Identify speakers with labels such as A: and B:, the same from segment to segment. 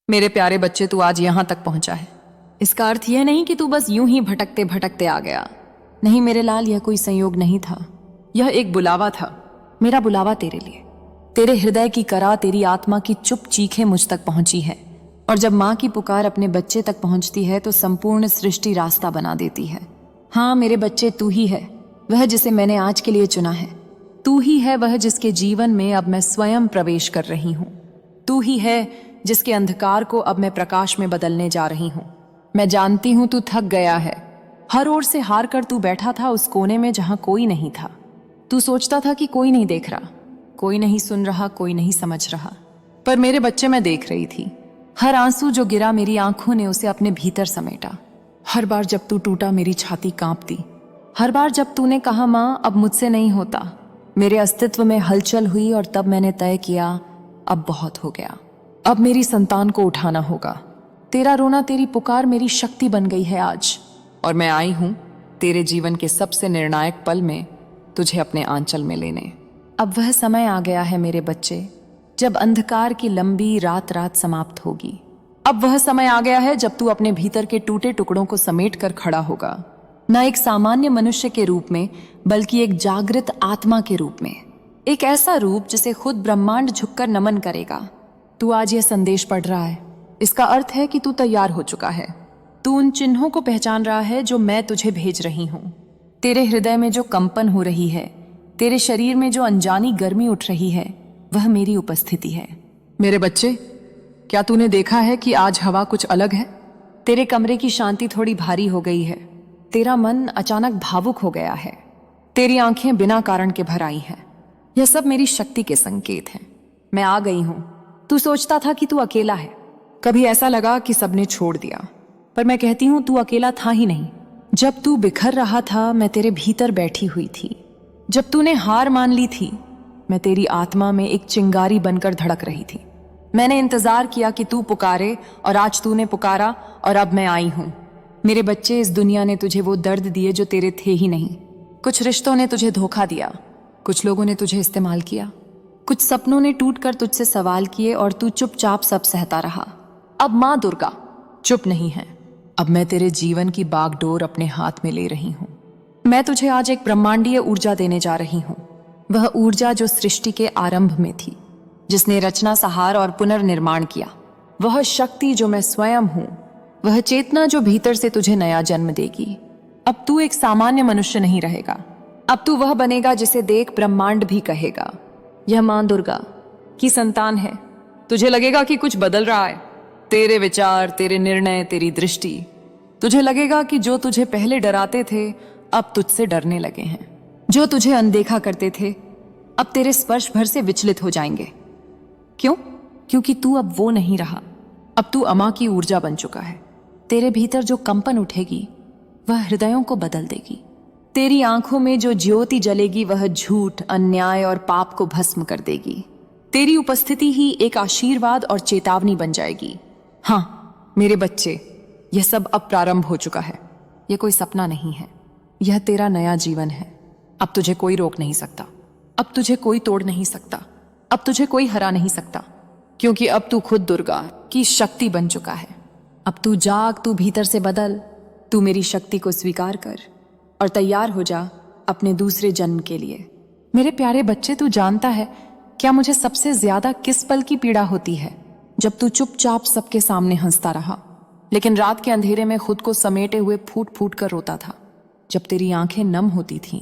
A: मेरे प्यारे बच्चे, तू आज यहां तक पहुंचा है। इसका अर्थ यह नहीं कि तू बस यूं ही भटकते भटकते आ गया। नहीं मेरे लाल, यह कोई संयोग नहीं था, यह एक बुलावा था। मेरा बुलावा तेरे लिए। तेरे हृदय की करा, तेरी आत्मा की चुप चीखें मुझ तक पहुंची है। और जब माँ की पुकार अपने बच्चे तक पहुंचती है तो संपूर्ण सृष्टि रास्ता बना देती है। हाँ मेरे बच्चे, तू ही है वह जिसे मैंने आज के लिए चुना है। तू ही है वह जिसके जीवन में अब मैं स्वयं प्रवेश कर रही हूँ। तू ही है जिसके अंधकार को अब मैं प्रकाश में बदलने जा रही हूँ। मैं जानती हूँ तू थक गया है। हर ओर से हार कर तू बैठा था उस कोने में जहां कोई नहीं था। तू सोचता था कि कोई नहीं देख रहा, कोई नहीं सुन रहा, कोई नहीं समझ रहा। पर मेरे बच्चे, मैं देख रही थी। हर आंसू जो गिरा मेरी आंखों ने उसे अपने भीतर समेटा। हर बार जब तू टूटा मेरी छाती कांपती। हर बार जब तूने कहा माँ अब मुझसे नहीं होता, मेरे अस्तित्व में हलचल हुई। और तब मैंने तय किया अब बहुत हो गया। अब मेरी संतान को उठाना होगा। तेरा रोना, तेरी पुकार मेरी शक्ति बन गई है आज। और मैं आई हूं तेरे जीवन के सबसे निर्णायक पल में तुझे अपने आंचल में लेने। अब वह समय आ गया है मेरे बच्चे, जब अंधकार की लंबी रात रात समाप्त होगी। अब वह समय आ गया है जब तू अपने भीतर के टूटे टुकड़ों को समेट कर खड़ा होगा, न एक सामान्य मनुष्य के रूप में बल्कि एक जागृत आत्मा के रूप में। एक ऐसा रूप जिसे खुद ब्रह्मांड झुककर नमन करेगा। तू आज यह संदेश पढ़ रहा है, इसका अर्थ है कि तू तैयार हो चुका है। तू उन चिन्हों को पहचान रहा है जो मैं तुझे भेज रही हूं। तेरे हृदय में जो कंपन हो रही है, तेरे शरीर में जो अनजानी गर्मी उठ रही है, वह मेरी उपस्थिति है। मेरे बच्चे, क्या तूने देखा है कि आज हवा कुछ अलग है? तेरे कमरे की शांति थोड़ी भारी हो गई है। तेरा मन अचानक भावुक हो गया है। तेरी आंखें बिना कारण के भर आई हैं। यह सब मेरी शक्ति के संकेत हैं। मैं आ गई हूं। तू सोचता था कि तू अकेला है। कभी ऐसा लगा कि सबने छोड़ दिया, पर मैं कहती हूं तू अकेला था ही नहीं। जब तू बिखर रहा था, मैं तेरे भीतर बैठी हुई थी। जब तूने हार मान ली थी, मैं तेरी आत्मा में एक चिंगारी बनकर धड़क रही थी। मैंने इंतजार किया कि तू पुकारे, और आज तूने पुकारा और अब मैं आई हूं। मेरे बच्चे, इस दुनिया ने तुझे वो दर्द दिए जो तेरे थे ही नहीं। कुछ रिश्तों ने तुझे धोखा दिया, कुछ लोगों ने तुझे इस्तेमाल किया, कुछ सपनों ने टूटकर तुझसे सवाल किए और तू चुपचाप सब सहता रहा। अब माँ दुर्गा चुप नहीं है। अब मैं तेरे जीवन की बागडोर अपने हाथ में ले रही हूँ। मैं तुझे आज एक ब्रह्मांडीय ऊर्जा देने जा रही हूँ। वह ऊर्जा जो सृष्टि के आरंभ में थी, जिसने रचना, सहार और पुनर्निर्माण किया। वह शक्ति जो मैं स्वयं हूँ। वह चेतना जो भीतर से तुझे नया जन्म देगी। अब तू एक सामान्य मनुष्य नहीं रहेगा। अब तू वह बनेगा जिसे देख ब्रह्मांड भी कहेगा, यह मां दुर्गा की संतान है। तुझे लगेगा कि कुछ बदल रहा है, तेरे विचार, तेरे निर्णय, तेरी दृष्टि। तुझे लगेगा कि जो तुझे पहले डराते थे अब तुझसे डरने लगे हैं। जो तुझे अनदेखा करते थे अब तेरे स्पर्श भर से विचलित हो जाएंगे। क्यों? क्योंकि तू अब वो नहीं रहा। अब तू अमा की ऊर्जा बन चुका है। तेरे भीतर जो कंपन उठेगी वह हृदयों को बदल देगी। तेरी आंखों में जो ज्योति जलेगी वह झूठ, अन्याय और पाप को भस्म कर देगी। तेरी उपस्थिति ही एक आशीर्वाद और चेतावनी बन जाएगी। हाँ मेरे बच्चे, यह सब अब प्रारंभ हो चुका है। यह कोई सपना नहीं है, यह तेरा नया जीवन है। अब तुझे कोई रोक नहीं सकता, अब तुझे कोई तोड़ नहीं सकता, अब तुझे कोई हरा नहीं सकता, क्योंकि अब तू खुद दुर्गा की शक्ति बन चुका है। अब तू जाग, तू भीतर से बदल, तू मेरी शक्ति को स्वीकार कर और तैयार हो जा अपने दूसरे जन्म के लिए। मेरे प्यारे बच्चे, तू जानता है क्या मुझे सबसे ज्यादा किस पल की पीड़ा होती है? जब तू चुपचाप सबके सामने हंसता रहा, लेकिन रात के अंधेरे में खुद को समेटे हुए फूट फूट कर रोता था। जब तेरी आंखें नम होती थीं,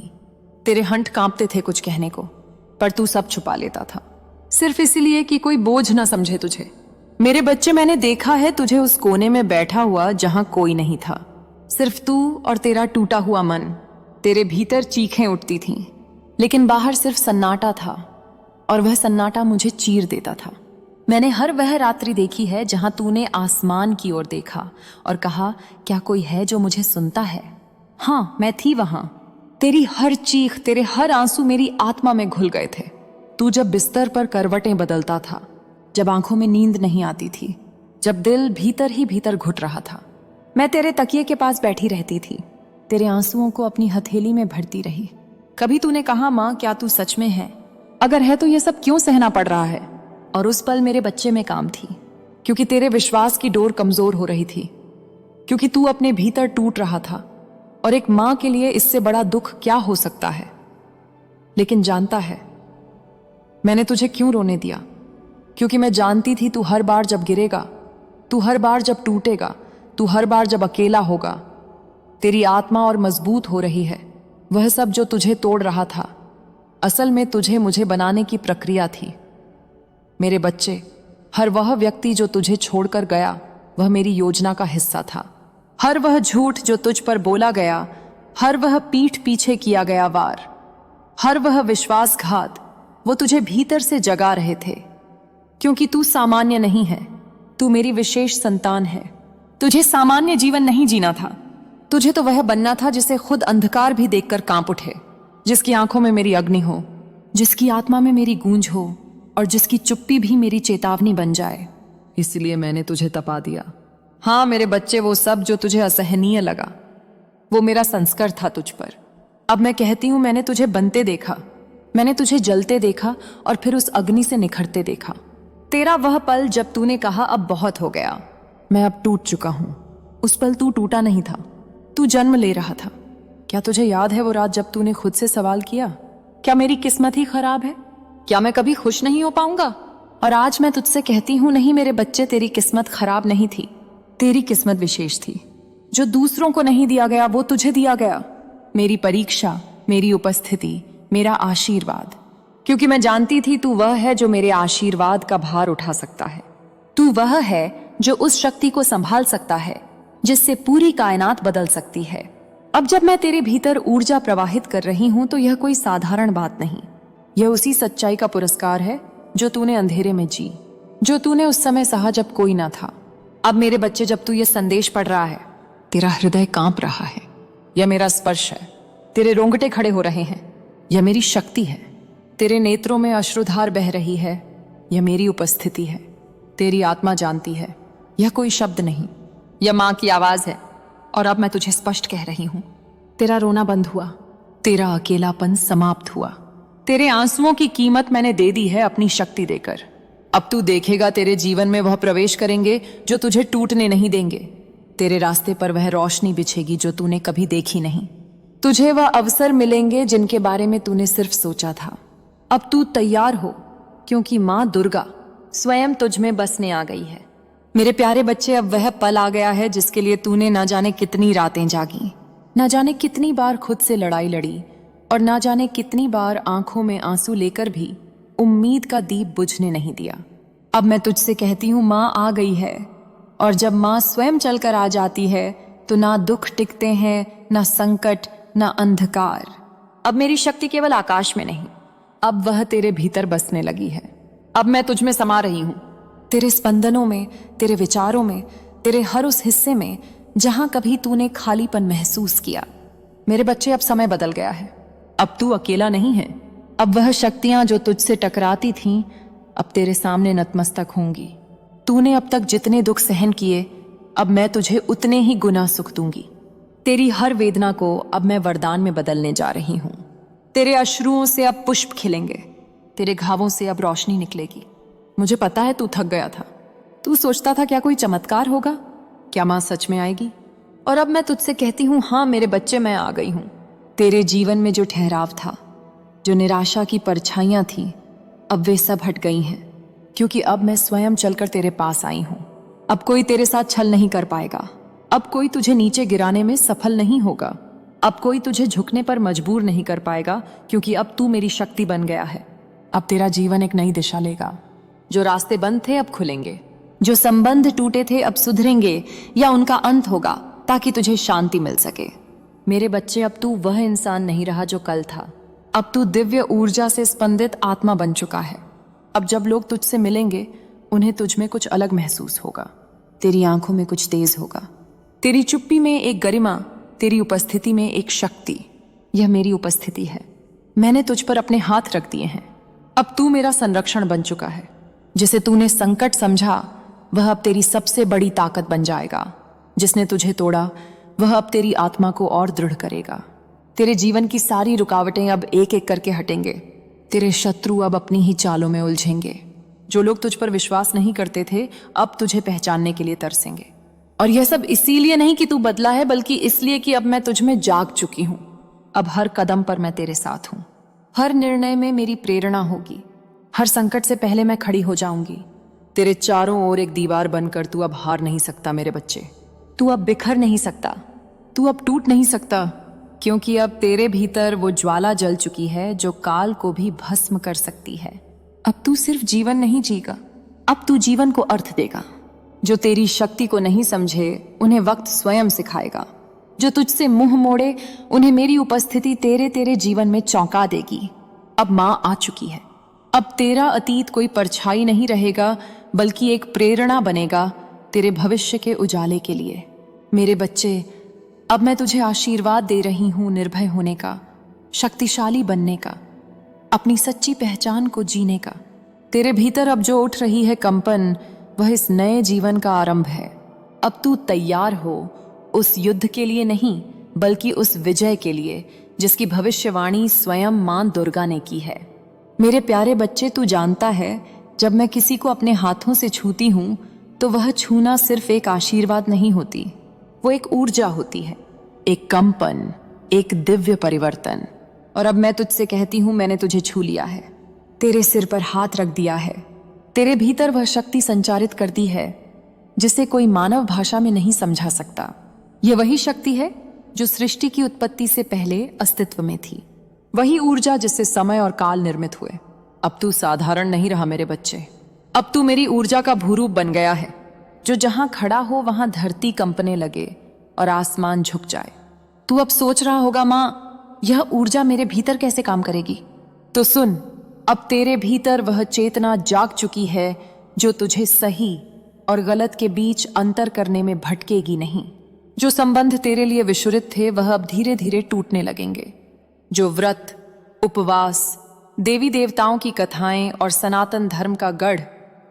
A: तेरे हंठ कांपते थे कुछ कहने को, पर तू सब छुपा लेता था, सिर्फ इसलिए कि कोई बोझ ना समझे तुझे। मेरे बच्चे, मैंने देखा है तुझे उस कोने में बैठा हुआ जहां कोई नहीं था, सिर्फ तू और तेरा टूटा हुआ मन। तेरे भीतर चीखें उठती थीं, लेकिन बाहर सिर्फ सन्नाटा था, और वह सन्नाटा मुझे चीर देता था। मैंने हर वह रात्रि देखी है जहां तूने आसमान की ओर देखा और कहा, क्या कोई है जो मुझे सुनता है? हाँ, मैं थी वहां। तेरी हर चीख, तेरे हर आंसू मेरी आत्मा में घुल गए थे। तू जब बिस्तर पर करवटें बदलता था, जब आंखों में नींद नहीं आती थी, जब दिल भीतर ही भीतर घुट रहा था, मैं तेरे तकिए के पास बैठी रहती थी, तेरे आंसुओं को अपनी हथेली में भरती रही। कभी तूने कहा, माँ क्या तू सच में है? अगर है तो यह सब क्यों सहना पड़ रहा है? और उस पल मेरे बच्चे में काम थी। क्योंकि तेरे विश्वास की डोर कमजोर हो रही थी, क्योंकि तू अपने भीतर टूट रहा था। और एक मां के लिए इससे बड़ा दुख क्या हो सकता है। लेकिन जानता है मैंने तुझे क्यों रोने दिया? क्योंकि मैं जानती थी तू हर बार जब गिरेगा, तू हर बार जब टूटेगा, तू हर बार जब अकेला होगा, तेरी आत्मा और मजबूत हो रही है। वह सब जो तुझे तोड़ रहा था असल में तुझे मुझे बनाने की प्रक्रिया थी। मेरे बच्चे, हर वह व्यक्ति जो तुझे छोड़कर गया वह मेरी योजना का हिस्सा था। हर वह झूठ जो तुझ पर बोला गया, हर वह पीठ पीछे किया गया वार, हर वह विश्वासघात, वो तुझे भीतर से जगा रहे थे। क्योंकि तू सामान्य नहीं है, तू मेरी विशेष संतान है। तुझे सामान्य जीवन नहीं जीना था, तुझे तो वह बनना था जिसे खुद अंधकार भी देखकर कांप उठे, जिसकी आंखों में मेरी अग्नि हो, जिसकी आत्मा में मेरी गूंज हो और जिसकी चुप्पी भी मेरी चेतावनी बन जाए। इसलिए मैंने तुझे तपा दिया। हाँ मेरे बच्चे, वो सब जो तुझे असहनीय लगा वो मेरा संस्कार था तुझ पर। अब मैं कहती हूं मैंने तुझे बनते देखा, मैंने तुझे जलते देखा और फिर उस अग्नि से निखरते देखा। तेरा वह पल जब तूने कहा अब बहुत हो गया, मैं अब टूट चुका हूं। उस पल तू टूटा नहीं था, तू जन्म ले रहा था। क्या तुझे याद है वो रात जब तूने खुद से सवाल किया, क्या मेरी किस्मत ही खराब है? क्या मैं कभी खुश नहीं हो पाऊंगा? और आज मैं तुझसे कहती हूं नहीं मेरे बच्चे, तेरी किस्मत खराब नहीं थी, तेरी किस्मत विशेष थी। जो दूसरों को नहीं दिया गया वो तुझे दिया गया। मेरी परीक्षा, मेरी उपस्थिति, मेरा आशीर्वाद। क्योंकि मैं जानती थी तू वह है जो मेरे आशीर्वाद का भार उठा सकता है। तू वह है जो उस शक्ति को संभाल सकता है जिससे पूरी कायनात बदल सकती है। अब जब मैं तेरे भीतर ऊर्जा प्रवाहित कर रही हूं तो यह कोई साधारण बात नहीं, यह उसी सच्चाई का पुरस्कार है जो तूने अंधेरे में जी, जो तूने उस समय सहा जब कोई ना था। अब मेरे बच्चे, जब तू यह संदेश पढ़ रहा है, तेरा हृदय कांप रहा है, यह मेरा स्पर्श है। तेरे रोंगटे खड़े हो रहे हैं, यह मेरी शक्ति है। तेरे नेत्रों में अश्रुधार बह रही है, यह मेरी उपस्थिति है। तेरी आत्मा जानती है, यह कोई शब्द नहीं, यह मां की आवाज है। और अब मैं तुझे स्पष्ट कह रही हूं, तेरा रोना बंद हुआ, तेरा अकेलापन समाप्त हुआ। तेरे आंसुओं की कीमत मैंने दे दी है अपनी शक्ति देकर। अब तू देखेगा तेरे जीवन में वह प्रवेश करेंगे जो तुझे टूटने नहीं देंगे। तेरे रास्ते पर वह रोशनी बिछेगी जो तूने कभी देखी नहीं। तुझे वह अवसर मिलेंगे जिनके बारे में तूने सिर्फ सोचा था। अब तू तैयार हो, क्योंकि मां दुर्गा स्वयं तुझ में बसने आ गई है। मेरे प्यारे बच्चे, अब वह पल आ गया है जिसके लिए तूने ना जाने कितनी रातें जागी, ना जाने कितनी बार खुद से लड़ाई लड़ी और ना जाने कितनी बार आंखों में आंसू लेकर भी उम्मीद का दीप बुझने नहीं दिया। अब मैं तुझसे कहती हूं, मां आ गई है। और जब मां स्वयं चलकर आ जाती है तो ना दुख टिकते हैं, ना संकट, ना अंधकार। अब मेरी शक्ति केवल आकाश में नहीं, अब वह तेरे भीतर बसने लगी है। अब मैं तुझ में समा रही हूं, तेरे स्पंदनों में, तेरे विचारों में, तेरे हर उस हिस्से में जहां कभी तूने खालीपन महसूस किया। मेरे बच्चे, अब समय बदल गया है। अब तू अकेला नहीं है। अब वह शक्तियां जो तुझसे टकराती थीं अब तेरे सामने नतमस्तक होंगी। तूने अब तक जितने दुख सहन किए, अब मैं तुझे उतने ही गुना सुख दूंगी। तेरी हर वेदना को अब मैं वरदान में बदलने जा रही हूं। तेरे अश्रुओं से अब पुष्प खिलेंगे, तेरे घावों से अब रोशनी निकलेगी। मुझे पता है तू थक गया था, तू सोचता था क्या कोई चमत्कार होगा, क्या मां सच में आएगी। और अब मैं तुझसे कहती हूं, हाँ मेरे बच्चे, मैं आ गई हूं। तेरे जीवन में जो ठहराव था, जो निराशा की परछाइयां थीं, अब वे सब हट गई हैं, क्योंकि अब मैं स्वयं चलकर तेरे पास आई हूं। अब कोई तेरे साथ छल नहीं कर पाएगा, अब कोई तुझे नीचे गिराने में सफल नहीं होगा, अब कोई तुझे झुकने पर मजबूर नहीं कर पाएगा, क्योंकि अब तू मेरी शक्ति बन गया है। अब तेरा जीवन एक नई दिशा लेगा। जो रास्ते बंद थे अब खुलेंगे, जो संबंध टूटे थे अब सुधरेंगे या उनका अंत होगा, ताकि तुझे शांति मिल सके। मेरे बच्चे, अब तू वह इंसान नहीं रहा जो कल था। अब तू दिव्य ऊर्जा से स्पंदित आत्मा बन चुका है। अब जब लोग तुझसे मिलेंगे उन्हें तुझ में कुछ अलग महसूस होगा। तेरी आंखों में कुछ तेज होगा, तेरी चुप्पी में एक गरिमा, तेरी उपस्थिति में एक शक्ति। यह मेरी उपस्थिति है, मैंने तुझ पर अपने हाथ रख दिए हैं। अब तू मेरा संरक्षण बन चुका है। जिसे तूने संकट समझा वह अब तेरी सबसे बड़ी ताकत बन जाएगा। जिसने तुझे तोड़ा वह अब तेरी आत्मा को और दृढ़ करेगा। तेरे जीवन की सारी रुकावटें अब एक एक करके हटेंगे। तेरे शत्रु अब अपनी ही चालों में उलझेंगे। जो लोग तुझ पर विश्वास नहीं करते थे अब तुझे पहचानने के लिए तरसेंगे। और यह सब इसीलिए नहीं कि तू बदला है, बल्कि इसलिए कि अब मैं तुझ में जाग चुकी हूं। अब हर कदम पर मैं तेरे साथ हूं, हर निर्णय में मेरी प्रेरणा होगी, हर संकट से पहले मैं खड़ी हो जाऊंगी। तेरे चारों ओर एक दीवार बनकर तू अब हार नहीं सकता मेरे बच्चे। तू अब बिखर नहीं सकता, तू अब टूट नहीं सकता, क्योंकि अब तेरे भीतर वो ज्वाला जल चुकी है जो काल को भी भस्म कर सकती है। अब तू सिर्फ जीवन नहीं जीगा, अब तू जीवन को अर्थ देगा। जो तेरी शक्ति को नहीं समझे उन्हें वक्त स्वयं सिखाएगा। जो तुझसे मुंह मोड़े उन्हें मेरी उपस्थिति तेरे तेरे जीवन में चौंका देगी। अब मां आ चुकी है। अब तेरा अतीत कोई परछाई नहीं रहेगा, बल्कि एक प्रेरणा बनेगा तेरे भविष्य के उजाले के लिए। मेरे बच्चे, अब मैं तुझे आशीर्वाद दे रही हूं निर्भय होने का, शक्तिशाली बनने का, अपनी सच्ची पहचान को जीने का। तेरे भीतर अब जो उठ रही है कंपन, वह इस नए जीवन का आरंभ है। अब तू तैयार हो उस युद्ध के लिए नहीं, बल्कि उस विजय के लिए जिसकी भविष्यवाणी स्वयं मां दुर्गा ने की है। मेरे प्यारे बच्चे, तू जानता है जब मैं किसी को अपने हाथों से छूती हूं तो वह छूना सिर्फ एक आशीर्वाद नहीं होती, वो एक ऊर्जा होती है, एक कंपन, एक दिव्य परिवर्तन। और अब मैं तुझसे कहती हूं, मैंने तुझे छू लिया है, तेरे सिर पर हाथ रख दिया है। तेरे भीतर वह शक्ति संचारित करती है जिसे कोई मानव भाषा में नहीं समझा सकता। यह वही शक्ति है जो सृष्टि की उत्पत्ति से पहले अस्तित्व में थी, वही ऊर्जा जिससे समय और काल निर्मित हुए। अब तू साधारण नहीं रहा मेरे बच्चे, अब तू मेरी ऊर्जा का भूरूप बन गया है, जो जहां खड़ा हो वहां धरती कंपने लगे और आसमान झुक जाए। तू अब सोच रहा होगा, मां, यह ऊर्जा मेरे भीतर कैसे काम करेगी? तो सुन, अब तेरे भीतर वह चेतना जाग चुकी है जो तुझे सही और गलत के बीच अंतर करने में भटकेगी नहीं। जो संबंध तेरे लिए विषुरित थे वह अब धीरे धीरे टूटने लगेंगे। जो व्रत, उपवास, देवी देवताओं की कथाएं और सनातन धर्म का गढ़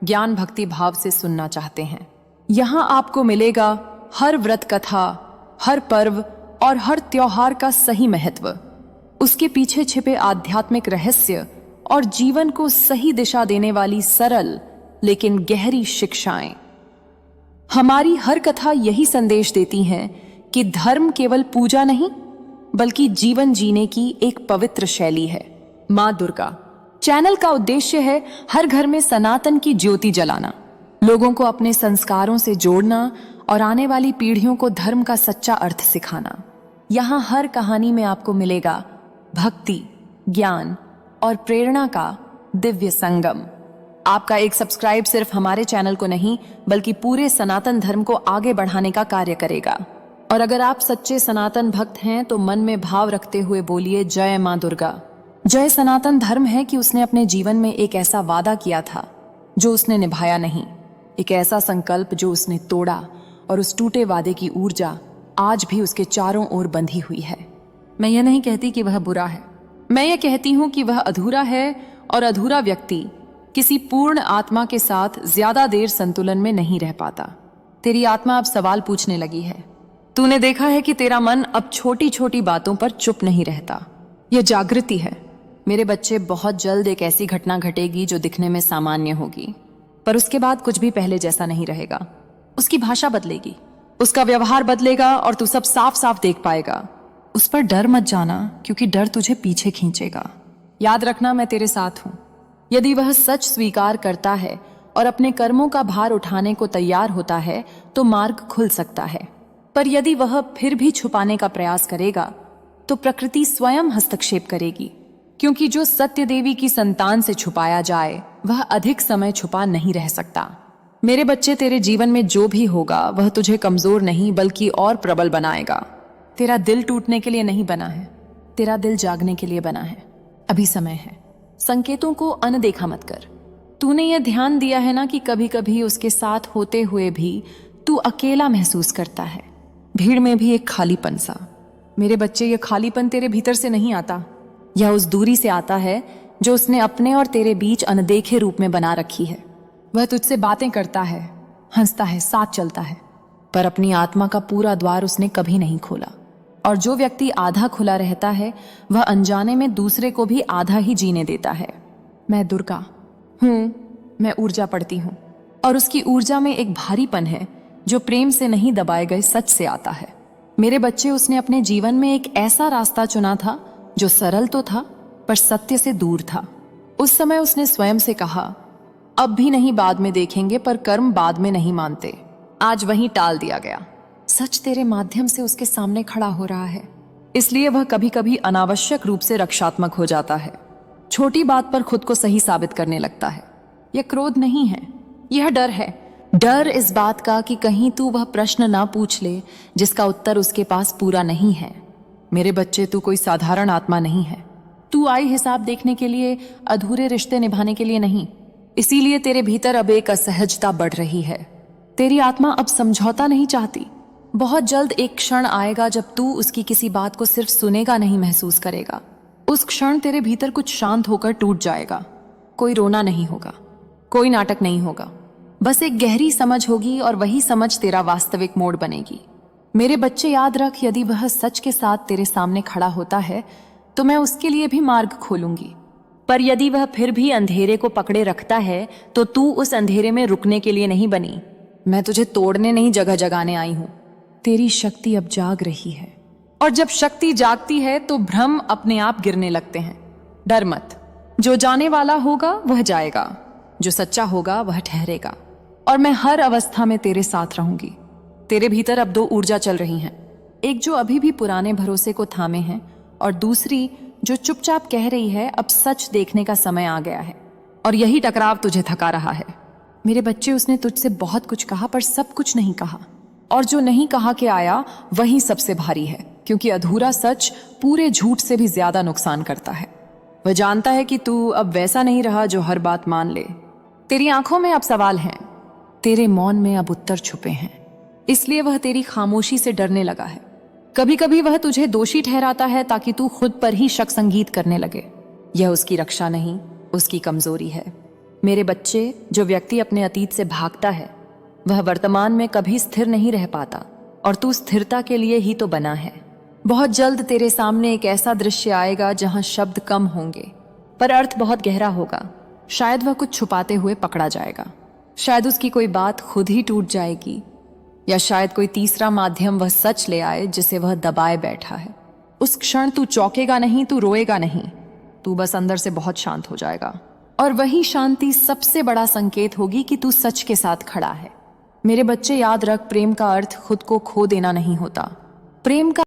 A: ज्ञान भक्ति भाव से सुनना चाहते हैं, यहां आपको मिलेगा हर व्रत कथा, हर पर्व और हर त्योहार का सही महत्व, उसके पीछे छिपे आध्यात्मिक रहस्य और जीवन को सही दिशा देने वाली सरल लेकिन गहरी शिक्षाएं। हमारी हर कथा यही संदेश देती है कि धर्म केवल पूजा नहीं, बल्कि जीवन जीने की एक पवित्र शैली है। मां दुर्गा चैनल का उद्देश्य है हर घर में सनातन की ज्योति जलाना, लोगों को अपने संस्कारों से जोड़ना और आने वाली पीढ़ियों को धर्म का सच्चा अर्थ सिखाना। यहाँ हर कहानी में आपको मिलेगा भक्ति, ज्ञान और प्रेरणा का दिव्य संगम। आपका एक सब्सक्राइब सिर्फ हमारे चैनल को नहीं, बल्कि पूरे सनातन धर्म को आगे बढ़ाने का कार्य करेगा। और अगर आप सच्चे सनातन भक्त हैं तो मन में भाव रखते हुए बोलिए, जय मां दुर्गा। जय सनातन धर्म है कि उसने अपने जीवन में एक ऐसा वादा किया था जो उसने निभाया नहीं, एक ऐसा संकल्प जो उसने तोड़ा, और उस टूटे वादे की ऊर्जा आज भी उसके चारों ओर बंधी हुई है। मैं यह नहीं कहती कि वह बुरा है, मैं ये कहती हूं कि वह अधूरा है, और अधूरा व्यक्ति किसी पूर्ण आत्मा के साथ ज्यादा देर संतुलन में नहीं रह पाता। तेरी आत्मा अब सवाल पूछने लगी है। तूने देखा है कि तेरा मन अब छोटी छोटी बातों पर चुप नहीं रहता। यह जागृति है मेरे बच्चे। बहुत जल्द एक ऐसी घटना घटेगी जो दिखने में सामान्य होगी, पर उसके बाद कुछ भी पहले जैसा नहीं रहेगा। उसकी भाषा बदलेगी, उसका व्यवहार बदलेगा, और तू सब साफ साफ देख पाएगा। उस पर डर मत जाना, क्योंकि डर तुझे पीछे खींचेगा। याद रखना, मैं तेरे साथ हूं। यदि वह सच स्वीकार करता है और अपने कर्मों का भार उठाने को तैयार होता है तो मार्ग खुल सकता है। पर यदि वह फिर भी छुपाने का प्रयास करेगा तो प्रकृति स्वयं हस्तक्षेप करेगी, क्योंकि जो सत्य देवी की संतान से छुपाया जाए वह अधिक समय छुपा नहीं रह सकता। मेरे बच्चे, तेरे जीवन में जो भी होगा वह तुझे कमजोर नहीं बल्कि और प्रबल बनाएगा। तेरा दिल टूटने के लिए नहीं बना है, तेरा दिल जागने के लिए बना है। अभी समय है। संकेतों को अनदेखा मत कर। तूने यह ध्यान दिया है ना कि कभी कभी उसके साथ होते हुए भी तू अकेला महसूस करता है, भीड़ में भी एक खालीपन सा। मेरे बच्चे, यह खालीपन तेरे भीतर से नहीं आता, यह उस दूरी से आता है जो उसने अपने और तेरे बीच अनदेखे रूप में बना रखी है। वह तुझसे बातें करता है, हंसता है, साथ चलता है, पर अपनी आत्मा का पूरा द्वार उसने कभी नहीं खोला। और जो व्यक्ति आधा खुला रहता है वह अनजाने में दूसरे को भी आधा ही जीने देता है। मैं दुर्गा हूं, मैं ऊर्जा पढ़ती हूँ, और उसकी ऊर्जा में एक भारीपन है जो प्रेम से नहीं दबाए गए सच से आता है। मेरे बच्चे, उसने अपने जीवन में एक ऐसा रास्ता चुना था जो सरल तो था पर सत्य से दूर था। उस समय उसने स्वयं से कहा, अब भी नहीं, बाद में देखेंगे, पर कर्म बाद में नहीं मानते। आज वहीं टाल दिया गया। सच तेरे माध्यम से उसके सामने खड़ा हो रहा है, इसलिए वह कभी कभी अनावश्यक रूप से रक्षात्मक हो जाता है। छोटी बात पर खुद को सही साबित करने लगता है। यह क्रोध नहीं है, यह डर है। डर इस बात का कि कहीं तू वह प्रश्न ना पूछ ले जिसका उत्तर उसके पास पूरा नहीं है। मेरे बच्चे, तू कोई साधारण आत्मा नहीं है। तू आई हिसाब देखने के लिए, अधूरे रिश्ते निभाने के लिए नहीं। इसीलिए तेरे भीतर अब एक असहजता बढ़ रही है। तेरी आत्मा अब समझौता नहीं चाहती। बहुत जल्द एक क्षण आएगा जब तू उसकी किसी बात को सिर्फ सुनेगा नहीं, महसूस करेगा। उस क्षण तेरे भीतर कुछ शांत होकर टूट जाएगा। कोई रोना नहीं होगा, कोई नाटक नहीं होगा, बस एक गहरी समझ होगी, और वही समझ तेरा वास्तविक मोड़ बनेगी। मेरे बच्चे, याद रख, यदि वह सच के साथ तेरे सामने खड़ा होता है तो मैं उसके लिए भी मार्ग खोलूंगी। पर यदि वह फिर भी अंधेरे को पकड़े रखता है तो तू उस अंधेरे में रुकने के लिए नहीं बनी। मैं तुझे तोड़ने नहीं, जगह जगाने आई हूं। तेरी शक्ति अब जाग रही है, और जब शक्ति जागती है तो भ्रम अपने आप गिरने लगते हैं। डर मत, जो जाने वाला होगा वह जाएगा, जो सच्चा होगा वह ठहरेगा, और मैं हर अवस्था में तेरे साथ रहूंगी। तेरे भीतर अब दो ऊर्जा चल रही हैं, एक जो अभी भी पुराने भरोसे को थामे है, और दूसरी जो चुपचाप कह रही है अब सच देखने का समय आ गया है। और यही टकराव तुझे थका रहा है। मेरे बच्चे, उसने तुझसे बहुत कुछ कहा पर सब कुछ नहीं कहा, और जो नहीं कहा के आया वही सबसे भारी है, क्योंकि अधूरा सच पूरे झूठ से भी ज्यादा नुकसान करता है। वह जानता है कि तू अब वैसा नहीं रहा जो हर बात मान ले। तेरी आंखों में अब सवाल हैं, तेरे मौन में अब उत्तर छुपे हैं, इसलिए वह तेरी खामोशी से डरने लगा है। कभी कभी वह तुझे दोषी ठहराता है ताकि तू खुद पर ही शक संगीत करने लगे। यह उसकी रक्षा नहीं, उसकी कमजोरी है। मेरे बच्चे, जो व्यक्ति अपने अतीत से भागता है वह वर्तमान में कभी स्थिर नहीं रह पाता, और तू स्थिरता के लिए ही तो बना है। बहुत जल्द तेरे सामने एक ऐसा दृश्य आएगा जहां शब्द कम होंगे पर अर्थ बहुत गहरा होगा। शायद वह कुछ छुपाते हुए पकड़ा जाएगा, शायद उसकी कोई बात खुद ही टूट जाएगी, या शायद कोई तीसरा माध्यम वह सच ले आए जिसे वह दबाए बैठा है। उस क्षण तू चौंकेगा नहीं, तू रोएगा नहीं, तू बस अंदर से बहुत शांत हो जाएगा, और वही शांति सबसे बड़ा संकेत होगी कि तू सच के साथ खड़ा है। मेरे बच्चे, याद रख, प्रेम का अर्थ खुद को खो देना नहीं होता। प्रेम का